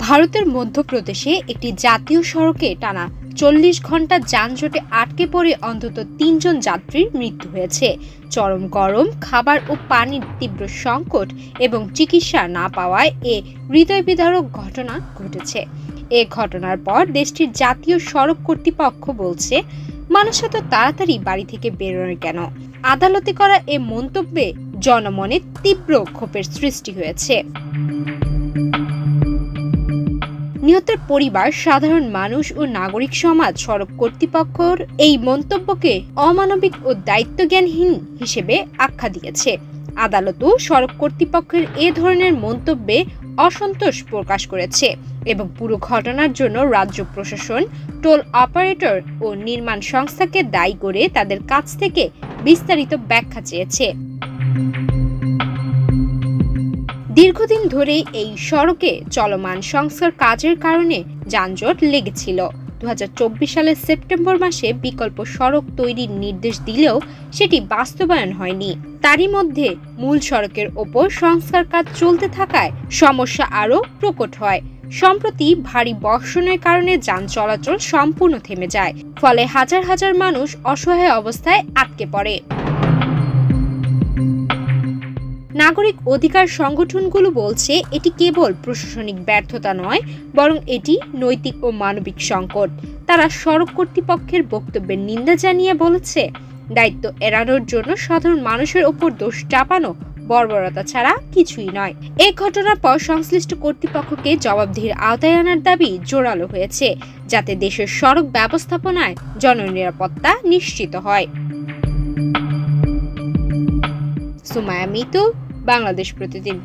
ভারতের মধ্যপ্রদেশে একটি জাতীয় সড়কে টানা ৪০ ঘন্টা যানজটে আটকে পড়ে অন্তত ৩ জন যাত্রীর মৃত্যু হয়েছে। চরম গরম, খাবার ও পানির তীব্র সংকট এবং চিকিৎসা না পাওয়ায় এ হৃদয় বিদারক ঘটনা ঘটেছে। এ ঘটনার পর দেশটির জাতীয় সড়ক কর্তৃপক্ষ বলছে, মানুষ এত তাড়াতাড়ি বাড়ি থেকে বেরোয় কেন? আদালতে করা এ মন্তব্যে জনমনে তীব্র ক্ষোভের সৃষ্টি হয়েছে। নিহতের পরিবার, সাধারণ মানুষ ও নাগরিক সমাজ সড়ক কর্তৃপক্ষের এই মন্তব্যকে অমানবিক ও দায়িত্বজ্ঞানহীন হিসেবে আখ্যা দিয়েছে। আদালতও সড়ক কর্তৃপক্ষের এ ধরনের মন্তব্যে অসন্তোষ প্রকাশ করেছে এবং পুরো ঘটনার জন্য রাজ্য প্রশাসন, টোল অপারেটর ও নির্মাণ সংস্থাকে দায়ী করে তাদের কাছ থেকে বিস্তারিত ব্যাখ্যা চেয়েছে। দীর্ঘদিন ধরে এই সড়কে চলমান সংস্কার কাজের কারণে যানজট লেগেছিল। ২০২৪ সালের সেপ্টেম্বর মাসে বিকল্প সড়ক তৈরির নির্দেশ দিলেও সেটি বাস্তবায়ন হয়নি। তারই মধ্যে মূল সড়কের ওপর সংস্কার কাজ চলতে থাকায় সমস্যা আরও প্রকট হয়। সম্প্রতি ভারী বর্ষণের কারণে যান চলাচল সম্পূর্ণ থেমে যায়, ফলে হাজার হাজার মানুষ অসহায় অবস্থায় আটকে পড়ে। নাগরিক অধিকার সংগঠনগুলো বলছে, এটি কেবল প্রশাসনিক ব্যর্থতা নয়, বরং এটি নৈতিক ও মানবিক সংকট। তারা সড়ক কর্তৃপক্ষের বক্তব্যের নিন্দা জানিয়ে বলেছে, দায়িত্ব এড়ানোর জন্য সাধারণ মানুষের ওপর দোষ চাপানো বর্বরতা ছাড়া কিছুই নয়। এই ঘটনার পর সংশ্লিষ্ট কর্তৃপক্ষকে জবাবদিহির আওতায় আনার দাবি জোরালো হয়েছে, যাতে দেশের সড়ক ব্যবস্থাপনায় জননিরাপত্তা নিশ্চিত হয়। সুমায়া মিতু, বাংলাদেশ প্রতিদিন।